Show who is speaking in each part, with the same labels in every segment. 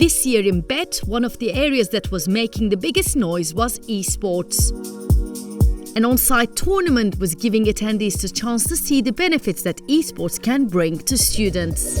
Speaker 1: This year in Bett, one of the areas that was making the biggest noise was esports. An on-site tournament was giving attendees the chance to see the benefits that esports can bring to students.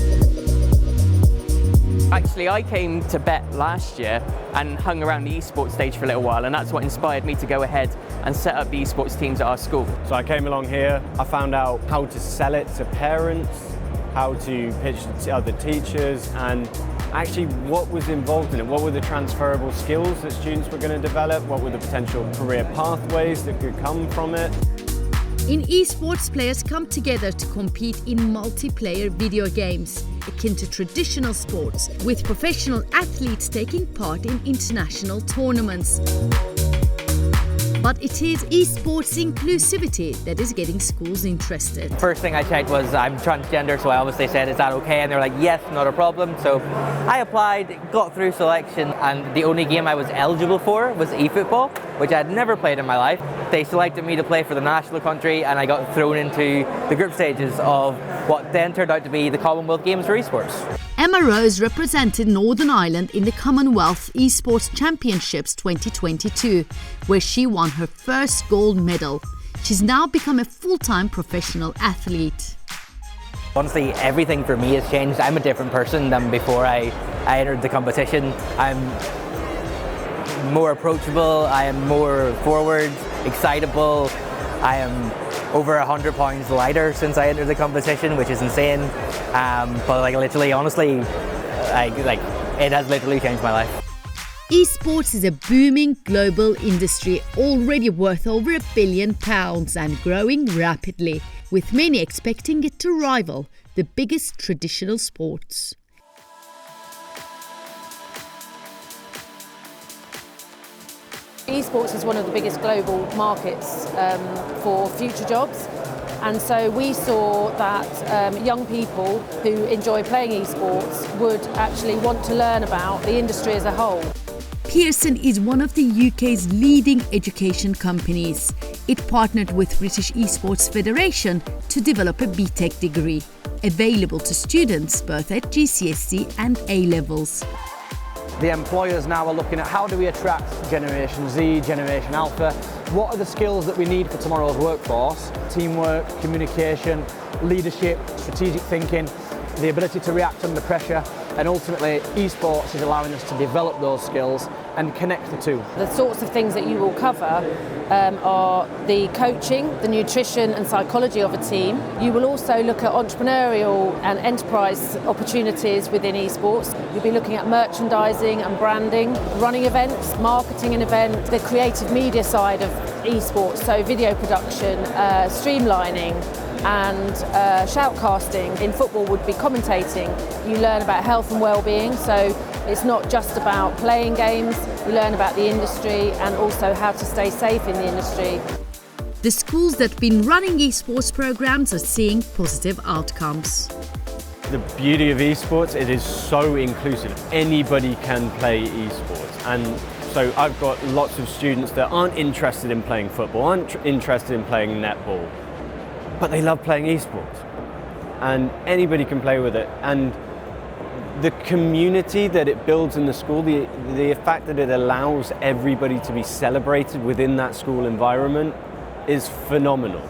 Speaker 2: Actually, I came to Bett last year and hung around the esports stage for a little while, and that's what inspired me to go ahead and set up the esports teams at our school.
Speaker 3: So I came along here, I found out how to sell it to parents, how to pitch it to other teachers, and actually what was involved in it. What were the transferable skills that students were going to develop? What were the potential career pathways that could come from it?
Speaker 1: In esports, players come together to compete in multiplayer video games, akin to traditional sports, with professional athletes taking part in international tournaments. But it is esports inclusivity that is getting schools interested.
Speaker 4: First thing I checked was I'm transgender, so I obviously said, is that okay? And they're like, yes, not a problem. So I applied, got through selection, and the only game I was eligible for was eFootball, which I had never played in my life. They selected me to play for the national country, and I got thrown into the group stages of what then turned out to be the Commonwealth Games for esports.
Speaker 1: Emma Rose represented Northern Ireland in the Commonwealth Esports Championships 2022, where she won her first gold medal. She's now become a full-time professional athlete.
Speaker 4: Honestly, everything for me has changed. I'm a different person than before I entered the competition. I'm more approachable, I am more forward, excitable. I am over 100 pounds lighter since I entered the competition, which is insane. But literally, honestly, it has literally changed my life.
Speaker 1: Esports is a booming global industry already worth over £1 billion and growing rapidly, with many expecting it to rival the biggest traditional sports.
Speaker 5: Esports is one of the biggest global markets for future jobs, and so we saw that young people who enjoy playing esports would actually want to learn about the industry as a whole.
Speaker 1: Pearson is one of the UK's leading education companies. It partnered with British Esports Federation to develop a BTEC degree, available to students both at GCSE and A-levels.
Speaker 6: The employers now are looking at how do we attract Generation Z, Generation Alpha, what are the skills that we need for tomorrow's workforce? Teamwork, communication, leadership, strategic thinking, the ability to react under pressure, and ultimately esports is allowing us to develop those skills and connect the two.
Speaker 5: The sorts of things that you will cover are the coaching, the nutrition and psychology of a team. You will also look at entrepreneurial and enterprise opportunities within esports. You'll be looking at merchandising and branding, running events, marketing an event, the creative media side of esports, so video production, streamlining, and shoutcasting. In football would be commentating. You learn about health and well-being, so it's not just about playing games, you learn about the industry and also how to stay safe in the industry.
Speaker 1: The schools that have been running esports programs are seeing positive outcomes.
Speaker 3: The beauty of esports, it is so inclusive. Anybody can play esports, and so I've got lots of students that aren't interested in playing football, aren't interested in playing netball, but they love playing esports, and anybody can play with it. And the community that it builds in the school, the fact that it allows everybody to be celebrated within that school environment is phenomenal.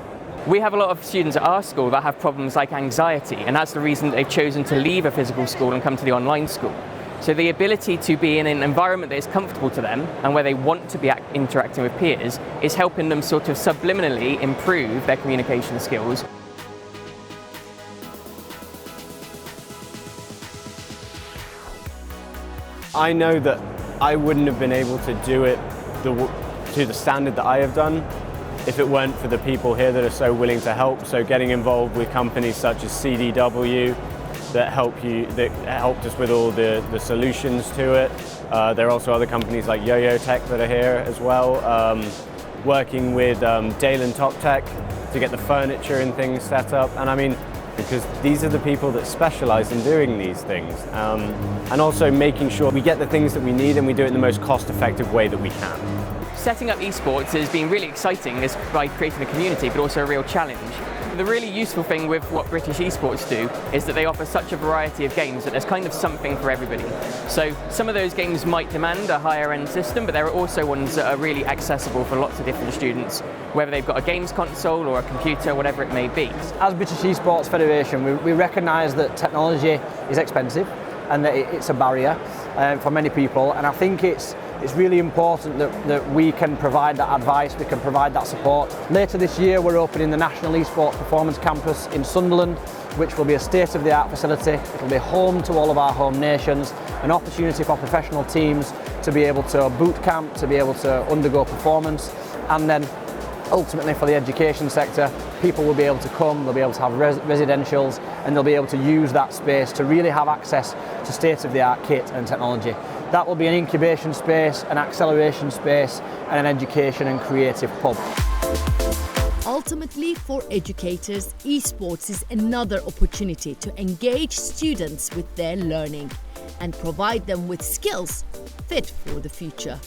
Speaker 2: We have a lot of students at our school that have problems like anxiety, and that's the reason they've chosen to leave a physical school and come to the online school. So the ability to be in an environment that is comfortable to them and where they want to be interacting with peers is helping them sort of subliminally improve their communication skills.
Speaker 3: I know that I wouldn't have been able to do it to the standard that I have done if it weren't for the people here that are so willing to help. So getting involved with companies such as CDW that helped us with all the solutions to it. There are also other companies like Yo-Yo Tech that are here as well. Working with Dale and Top Tech to get the furniture and things set up. And I mean, because these are the people that specialize in doing these things. And also making sure we get the things that we need and we do it in the most cost-effective way that we can.
Speaker 2: Setting up esports has been really exciting by creating a community, but also a real challenge. The really useful thing with what British Esports do is that they offer such a variety of games that there's kind of something for everybody. So some of those games might demand a higher end system, but there are also ones that are really accessible for lots of different students, whether they've got a games console or a computer, whatever it may be.
Speaker 6: As British Esports Federation, we recognise that technology is expensive and that it's a barrier for many people, and I think it's really important that we can provide that advice, we can provide that support. Later this year we're opening the National Esports Performance Campus in Sunderland, which will be a state-of-the-art facility. It'll be home to all of our home nations, an opportunity for professional teams to be able to boot camp, to be able to undergo performance, and then ultimately for the education sector, people will be able to come, they'll be able to have residentials, and they'll be able to use that space to really have access to state-of-the-art kit and technology. That will be an incubation space, an acceleration space, and an education and creative hub.
Speaker 1: Ultimately, for educators, esports is another opportunity to engage students with their learning and provide them with skills fit for the future.